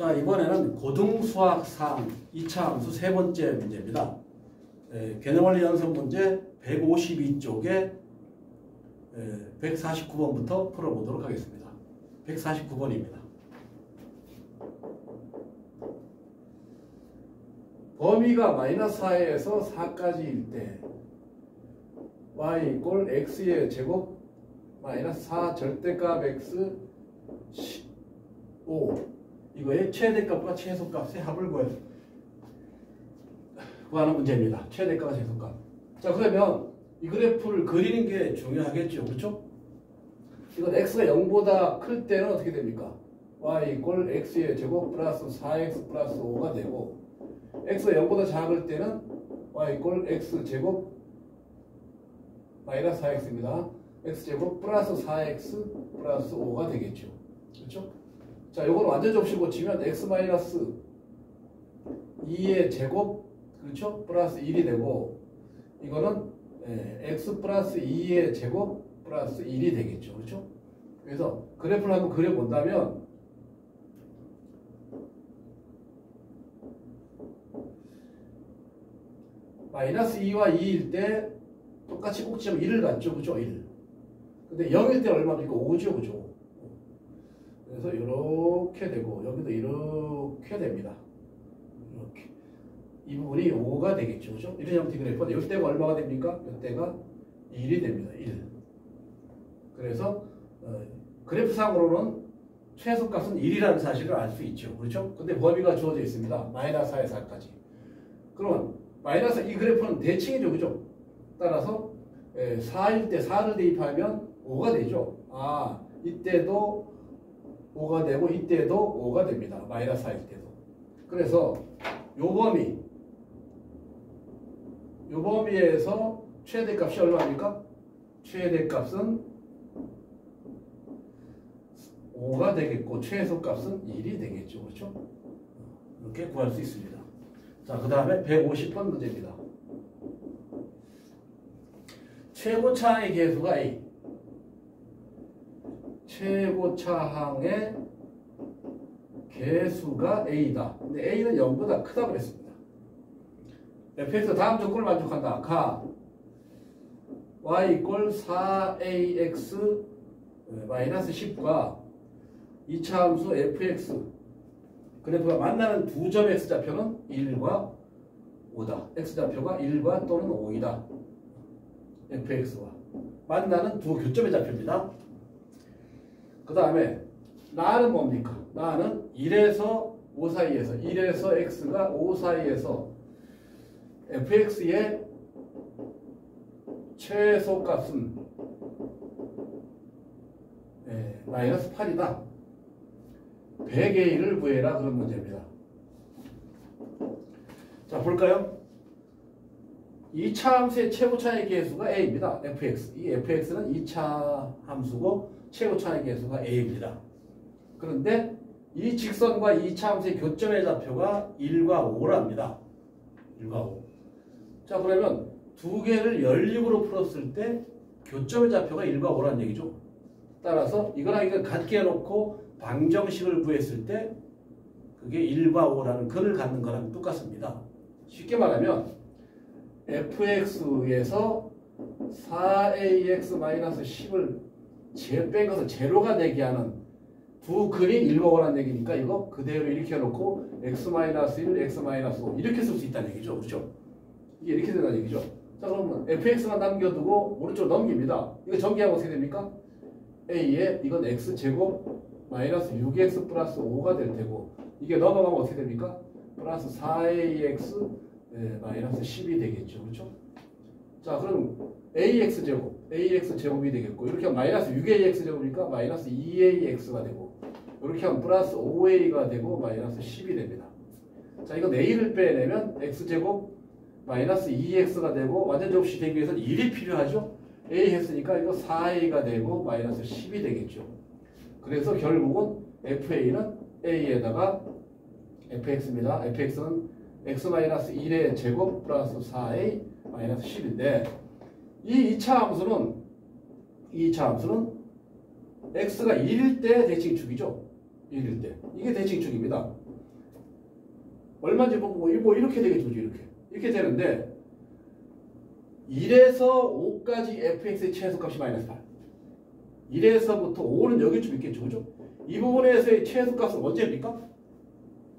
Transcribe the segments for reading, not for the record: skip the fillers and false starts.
자, 이번에는 고등수학상 2차 함수 세 번째 문제입니다. 개념원리 연습 문제 152쪽에 149번부터 풀어보도록 하겠습니다. 149번입니다. 범위가 마이너스 4에서 4까지일 때 y 이꼴 x의 제곱 마이너스 4 절대값 x 5 이거의 최대값과 최소값의 합을 구하는 문제입니다. 최대값과 최소값. 자, 그러면 이 그래프를 그리는 게 중요하겠죠. 그렇죠? 이건 x가 0보다 클 때는 어떻게 됩니까? y 이꼴 x의 제곱 플러스 4x 플러스 5가 되고 x가 0보다 작을 때는 y 이꼴 x 제곱 마이너스 4x입니다. x제곱 플러스 4x 플러스 5가 되겠죠. 그렇죠? 자, 요거는 완전 접시 고치면 x 마이너스 2의 제곱, 그렇죠? 플러스 1이 되고 이거는 x 플러스 2의 제곱 플러스 1이 되겠죠. 그렇죠? 그래서 그래프를 한번 그려본다면 마이너스 2와 2일 때 똑같이 꼭지점 1을 갖죠. 그죠? 1. 근데 0일 때 얼마입니까? 5죠. 그죠? 그래서 이렇게 되고 여기도 이렇게 됩니다. 이렇게. 이 부분이 5가 되겠죠. 그죠? 이런 형태의 그래프인데 이때가 얼마가 됩니까? 이때가 1이 됩니다. 1. 그래서 그래프상으로는 최소값은 1이라는 사실을 알 수 있죠. 그렇죠? 근데 범위가 주어져 있습니다. 마이너스 4에서 4까지. 그러면 마이너스 이 그래프는 대칭이죠. 그죠? 따라서 4일 때 4를 대입하면 5가 되죠. 아, 이때도 5가 되고 이때도 5가 됩니다. 마이너스 4일 때도. 그래서 요 범위에서 최대값이 얼마입니까? 최대값은 5가 되겠고 최소값은 1이 되겠죠. 그렇죠? 이렇게 구할 수 있습니다. 자, 그 다음에 150번 문제입니다. 최고차항의 계수가 A. 최고차항의 계수가 A다. 근데 A는 0보다 크다 그랬습니다. fx 다음 조건을 만족한다. 가 y 이꼴 4ax 마이너스 10과 2차 함수 fx 그래프가 만나는 두 점 x좌표는 1과 5다. x좌표가 1과 또는 5이다. fx와 만나는 두 교점의 좌표입니다. 그 다음에 나는 뭡니까? 나는 1에서 5 사이에서 1에서 x가 5 사이에서 fx의 최소값은 마이너스 8이다. 100의 1을 구해라. 그런 문제입니다. 자, 볼까요? 2차 함수의 최고차의 계수가 a입니다. fx. 이 fx는 2차 함수고 최고차의 계수가 a입니다. 그런데 이 직선과 2차 함수의 교점의 좌표가 1과 5랍니다. 1과 5. 자, 그러면 두 개를 연립으로 풀었을 때 교점의 좌표가 1과 5라는 얘기죠. 따라서 이거랑 이걸 같게 해놓고 방정식을 구했을 때 그게 1과 5라는 근을 갖는 거랑 똑같습니다. 쉽게 말하면 fx에서 4ax-10을 뺀 것을 제로가 되게 하는 두 근이 1과 5라는 얘기니까 이거 그대로 이렇게 해놓고 x-1, x-5 이렇게 쓸 수 있다는 얘기죠. 그렇죠? 이게 이렇게 된다는 얘기죠. 자, 그러면 fx만 남겨두고 오른쪽으로 넘깁니다. 이거 전개하면 어떻게 됩니까? a에 이건 x제곱 마이너스 6x 플러스 5가 될 테고 이게 넘어가면 어떻게 됩니까? 플러스 4ax 마이너스 10이 되겠죠. 그렇죠? 자, 그럼 ax제곱이 되겠고 이렇게 하면 마이너스 6ax제곱이니까 마이너스 2ax가 되고 이렇게 하면 플러스 5a가 되고 마이너스 10이 됩니다. 자, 이건 a를 빼내면 x제곱 마이너스 2x가 되고 완전 접시 되기 위해서는 1이 필요하죠. a 했으니까 이거 4a가 되고 마이너스 10이 되겠죠. 그래서 결국은 fa는 a에다가 fx입니다. fx는 x-1의 제곱 플러스 4a 마이너스 10인데 이 2차 함수는 x가 1일 때 대칭축이죠. 1일 때. 이게 대칭축입니다. 얼마인지 뭐 이렇게 되겠죠. 이렇게 되는데 1에서 5까지 fx의 최소값이 마이너스 8. 1에서부터 5는 여기쯤 있겠죠. 그죠? 이 부분에서의 최소값은 언제입니까?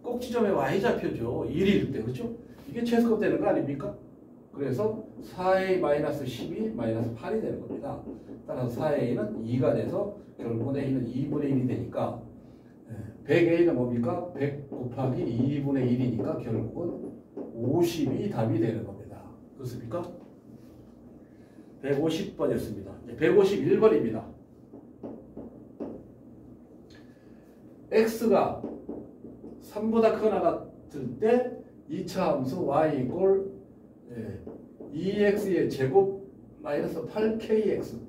꼭 지점에 y좌표죠. 1일 때. 그렇죠? 이게 최소값 되는 거 아닙니까? 그래서 4a-12 -8이 되는 겁니다. 따라서 4a는 2가 돼서 결국은 a는 2분의 1이 되니까 100a는 뭡니까? 100 곱하기 2분의 1이니까 결국은 50이 답이 되는 겁니다. 그렇습니까? 150번이었습니다. 151번입니다. x가 3보다 크거나 같을 때 2차 함수 y 이꼴 2x의 제곱 마이너스 8kx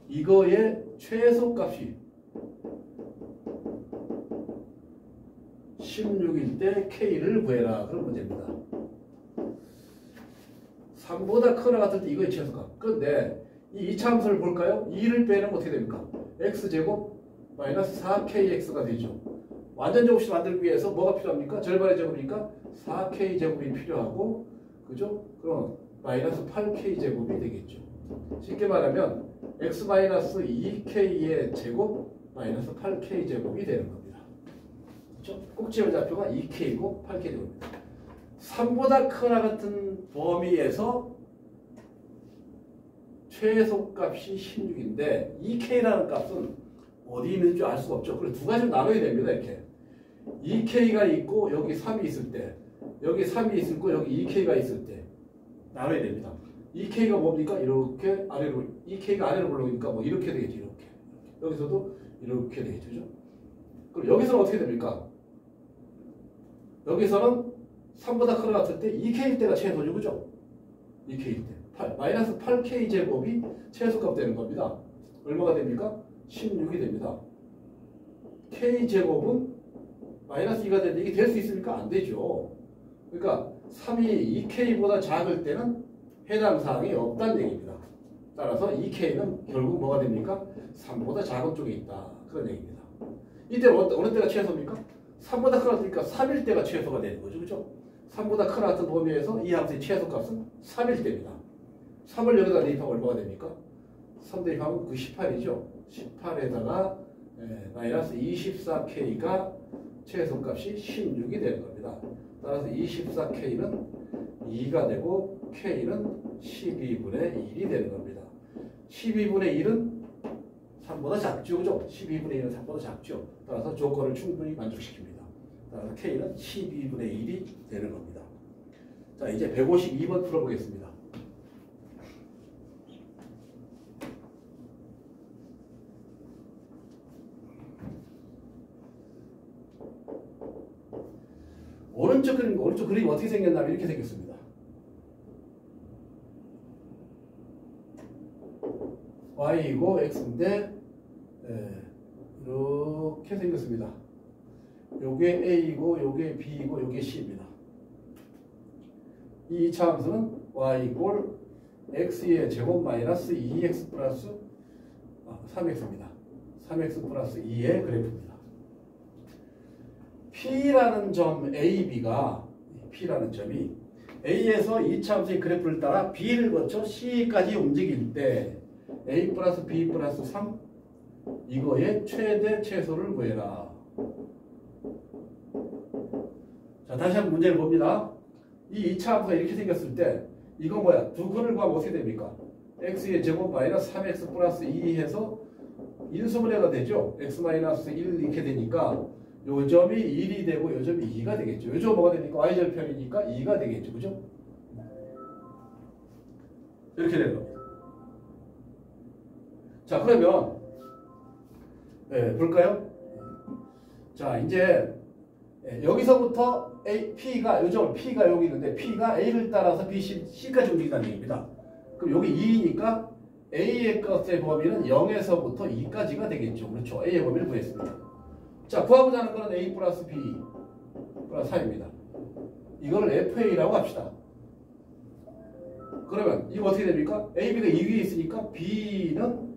이거의 최소값이 16일 때 k를 구해라. 그런 문제입니다. 3보다 크거나 같을 때 이거의 최소값. 그런데 이 2차 함수를 볼까요? 2를 빼면 어떻게 됩니까? x제곱 마이너스 4kx가 되죠. 완전 제곱식 만들기 위해서 뭐가 필요합니까? 절반의 제곱이니까 4k 제곱이 필요하고, 그죠? 그럼 마이너스 8k 제곱이 되겠죠. 쉽게 말하면 x 마이너스 2k의 제곱 마이너스 8k 제곱이 되는 겁니다. 그렇죠? 꼭지의 좌표가 2k이고 8k 제곱입니다. 3보다 크거나 같은 범위에서 최소값이 16인데 2k라는 값은 어디 있는지 알 수가 없죠. 그래서 두 가지로 나눠야 됩니다. 이렇게 2k가 있고 여기 3이 있을 때, 여기 3이 있을 거 여기 2k가 있을 때 나눠야 됩니다. 2k가 뭡니까? 이렇게 아래로, 2k가 아래로 올라오니까 뭐 이렇게 되겠죠. 이렇게. 여기서도 이렇게 되겠죠. 그럼 여기서는 어떻게 됩니까? 여기서는 3보다 크거나 같을 때 2k일 때가 최소죠. 그죠? 2k일 때. 마이너스 8k 제곱이 최소값 되는 겁니다. 얼마가 됩니까? 16이 됩니다. k 제곱은 마이너스 2가 되는데 이게 될 수 있습니까? 안 되죠. 그러니까 3이 2k보다 작을 때는 해당 사항이 없다는 얘기입니다. 따라서 2k는 결국 뭐가 됩니까? 3보다 작은 쪽에 있다. 그런 얘기입니다. 이때 어느 때가 최소입니까? 3보다 크거나 3일 때가 최소가 되는 거죠. 그죠? 3보다 크거나 같은 범위에서 이 함수의 최소값은 3일 때입니다. 3을 여기다 대입하면 얼마가 됩니까? 3 대입하면 그 18이죠. 18에다가 마이너스 24k가 최소값이 16이 되는 겁니다. 따라서 24k는 2가 되고 k는 12분의 1이 되는 겁니다. 12분의 1은 3보다 작죠. 그죠? 12분의 1은 3보다 작죠. 따라서 조건을 충분히 만족시킵니다. 따라서 k는 12분의 1이 되는 겁니다. 자, 이제 152번 풀어보겠습니다. 오른쪽 그림이 어떻게 생겼냐면 이렇게 생겼습니다. y이고 x인데 이렇게 생겼습니다. 요게 a이고 요게 b이고 요게 c입니다. 이 2차 함수는 y 이꼴 x의 제곱 마이너스 2x 플러스 3x입니다. 3x 플러스 2의 그래프입니다. P라는 점 AB가 P라는 점이 A에서 2차 함수의 그래프를 따라 B를 거쳐 C까지 움직일 때 A 플러스 B 플러스 3 이거의 최대 최소를 구해라. 자, 다시 한번 문제를 봅니다. 이 2차 함수가 이렇게 생겼을 때 이거 뭐야? 두 근을 구하면 어떻게 됩니까? X의 제곱 마이너스 3X 플러스 2 해서 인수분해가 되죠. X 마이너스 1 이렇게 되니까 요 점이 1이 되고 요 점이 2가 되겠죠. 요 점 뭐가 됩니까? y절편이니까 2가 되겠죠. 그죠? 이렇게 되는 겁니다. 자, 그러면 볼까요? 자, 이제 여기서부터 P가 요점 P가 여기 있는데 P가 A를 따라서 B, C까지 움직인다는 얘기입니다. 그럼 여기 2니까 A의 것의 범위는 0에서부터 2까지가 되겠죠. 그렇죠? A의 범위를 구했습니다. 자, 구하고자 하는 것은 A 플러스 B 플러스 3입니다. 이거를 FA라고 합시다. 그러면 이거 어떻게 됩니까? AB가 2 위에 있으니까 B는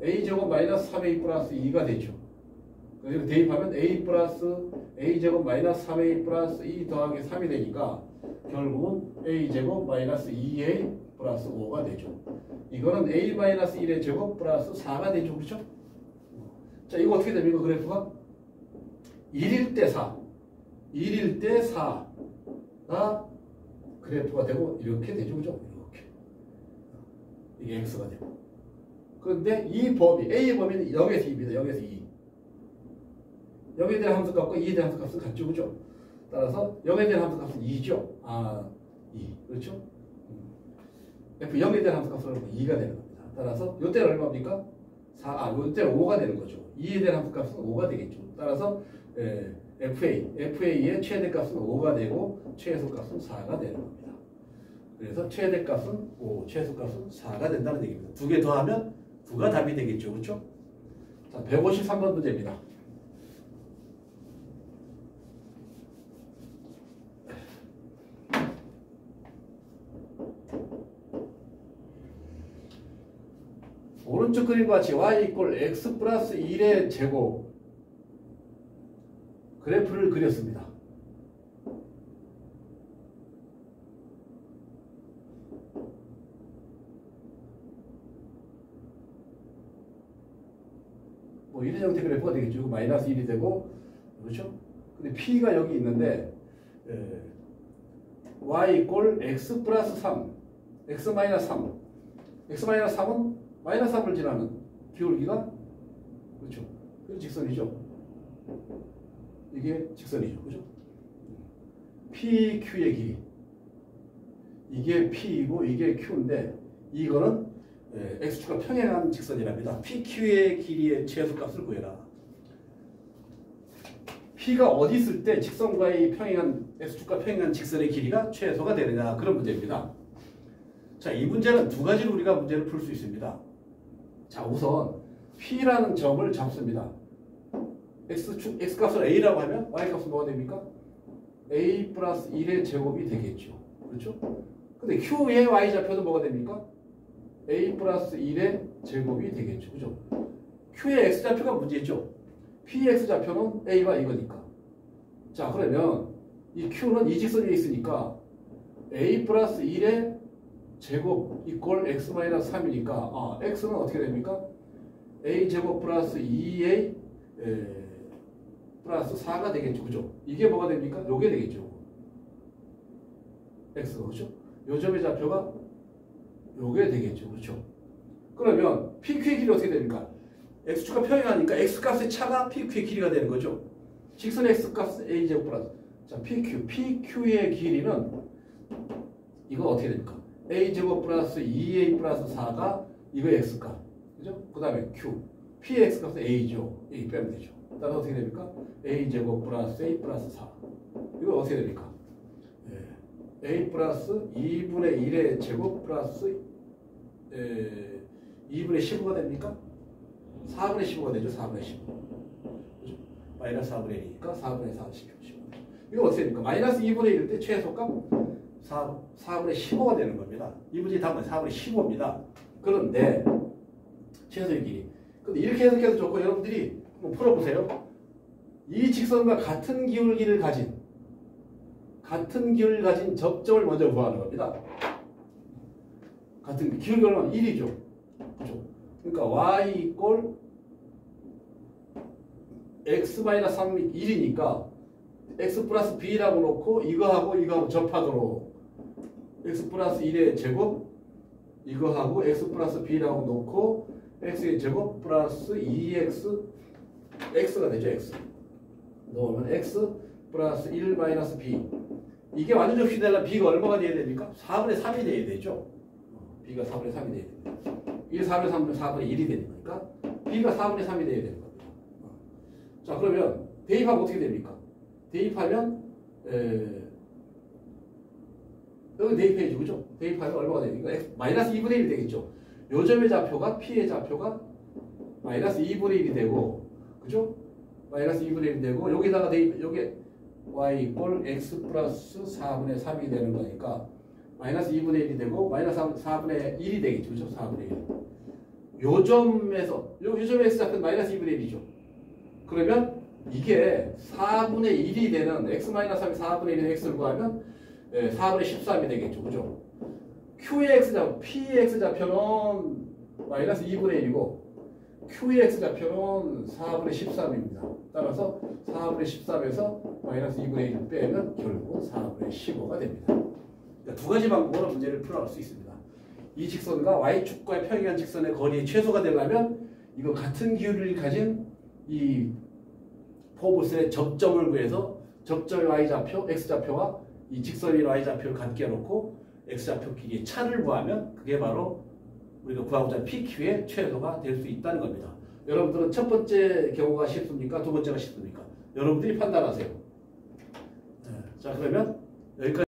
A제곱 마이너스 3A 플러스 2가 되죠. 여기 대입하면 a 플러스 a제곱 마이너스 3a 플러스 2 더하기 3이 되니까 결국은 a제곱 마이너스 2a 플러스 5가 되죠. 이거는 a 마이너스 1의 제곱 플러스 4가 되죠. 그렇죠? 자, 이거 어떻게 됩니까? 그래프가 1일 때 4, 1일 때 4가 그래프가 되고 이렇게 되죠. 그죠? 이렇게. 이게 x가 되고. 그런데 이 범위, a의 범위는 0에서 2입니다. 0에서 2. 0에 대한 함수값과 2에 대한 함수값은 같죠. 그죠? 따라서 0에 대한 함수값은 2죠. 2. 그렇죠? F0에 대한 함수값은 2가 되는 겁니다. 따라서 이때는 얼마입니까? 4, 이때는 5가 되는 거죠. 2에 대한 함수값은 5가 되겠죠. 따라서 FA의 최대값은 5가 되고 최소값은 4가 되는 겁니다. 그래서 최대값은 5, 최소값은 4가 된다는 얘기입니다. 두 개 더하면 9가 답이 되겠죠. 그렇죠? 자, 153번 문제입니다. 오른쪽 그림과 같이 y 이꼴 x 플러스 1의 제곱 그래프를 그렸습니다. 뭐 이런 형태 그래프가 되겠죠. 마이너스 1이 되고 그렇죠? 근데 p가 여기 있는데 y 이꼴 x 플러스 3 x 마이너스 3 x 마이너스 3은 마이너스 3을 지나는 기울기가 그렇죠. 이건 직선이죠. 이게 직선이죠. 그죠? PQ의 길이. 이게 P이고 이게 Q인데 이거는 X축과 평행한 직선이랍니다. PQ의 길이의 최소값을 구해라. P가 어디 있을 때 직선과의 평행한 X축과 평행한 직선의 길이가 최소가 되느냐 그런 문제입니다. 자, 이 문제는 두 가지로 우리가 문제를 풀 수 있습니다. 자, 우선 P라는 점을 잡습니다. X값을 A라고 하면 Y값은 뭐가 됩니까? A 플러스 1의 제곱이 되겠죠. 그렇죠? 근데 Q의 Y좌표는 뭐가 됩니까? A 플러스 1의 제곱이 되겠죠. 그죠? Q의 X좌표가 문제죠. P의 X좌표는 A가 이거니까. 자, 그러면 이 Q는 이 직선 위에 있으니까 A 플러스 1의 제곱 이꼴 x 마이너스 3이니까 x는 어떻게 됩니까? a 제곱 플러스 2a 플러스 4가 되겠죠. 그죠? 이게 뭐가 됩니까? 요게 되겠죠. x가 그죠? 요 점의 좌표가 요게 되겠죠. 그렇죠? 그러면 PQ의 길이 어떻게 됩니까? x축과 평행하니까 x값의 차가 PQ의 길이가 되는 거죠. 직선 x값은 a 제곱 플러스 자, PQ의 길이는 이거 어떻게 됩니까? a제곱 플러스 2a 플러스 4가 이거 x값. 그죠? 그 다음에 q. p의 x값은 a죠. a 빼면 되죠. 따라서 어떻게 됩니까? a제곱 플러스 a 플러스 4. 이거 어떻게 됩니까? a 플러스 2분의 1의 제곱 플러스 2분의 15가 됩니까? 4분의 15가 되죠. 4분의 15. 그죠? 마이너스 4분의 1이니까 4분의 4, 15. 이거 어떻게 됩니까? 마이너스 2분의 1일 때 최소값 4분의 15가 되는 겁니다. 이 문제 답은 4분의 15입니다. 그런데 최소의 길이. 근데 이렇게 해석해도 좋고 여러분들이 한번 풀어보세요. 이 직선과 같은 기울기를 가진 접점을 먼저 구하는 겁니다. 같은 기울기가 얼마나 1이죠. 그렇죠? 그러니까 y 이꼴 x-3 1이니까 x 플러스 b라고 놓고 이거하고 접하도록 x 플러스 1의 제곱 이거하고 x 플러스 b라고 놓고 x의 제곱 플러스 2x x가 되죠. x 넣으면 x 플러스 1 마이너스 b 이게 완전 접시 되려면 b가 얼마가 돼야 됩니까? 4분의 3이 돼야 되죠. b가 4분의 3이 돼야 됩니다. 이게 4분의 3은 4분의 1이 되는 거니까 b가 4분의 3이 돼야 되는 겁니다. 자, 그러면 대입하면 어떻게 됩니까? 대입하면 여기 대입해야죠. 그죠? 대입하면 얼마가 되니까 마이너스 2분의 1이 되겠죠. 요 점의 좌표가 P의 좌표가 마이너스 2분의 1이 되고 그죠? 마이너스 2분의 1이 되고 여기다가 대입 여기 y 이꼴 x 플러스 4분의 3이 되는 거니까 마이너스 2분의 1이 되고 마이너스 4분의 1이 되겠죠. 그죠? 4분의 1. 요 점에서 요 점의 x좌표는 마이너스 2분의 1이죠. 그러면 이게 4분의 1이 되는 x-3이 4분의 1이 되는 x를 구하면 4분의 13이 되겠죠. 그죠? q의 x좌표, p의 x좌표는 마이너스 2분의 1이고 q의 x좌표는 4분의 13입니다. 따라서 4분의 13에서 마이너스 2분의 1을 빼면 결국 4분의 15가 됩니다. 그러니까 두 가지 방법으로 문제를 풀어갈 수 있습니다. 이 직선과 y축과의 평행한 직선의 거리의 최소가 되려면 이거 같은 기울기를 가진 이 포브스의 접점을 구해서 접점의 y좌표, x좌표와 이 직선의 y좌표를 같게 해놓고 x좌표 길이의 차를 구하면 그게 바로 우리가 구하고자 하는 PQ의 최소가 될 수 있다는 겁니다. 여러분들은 첫 번째 경우가 쉽습니까? 두 번째가 쉽습니까? 여러분들이 판단하세요. 자, 그러면 여기까지.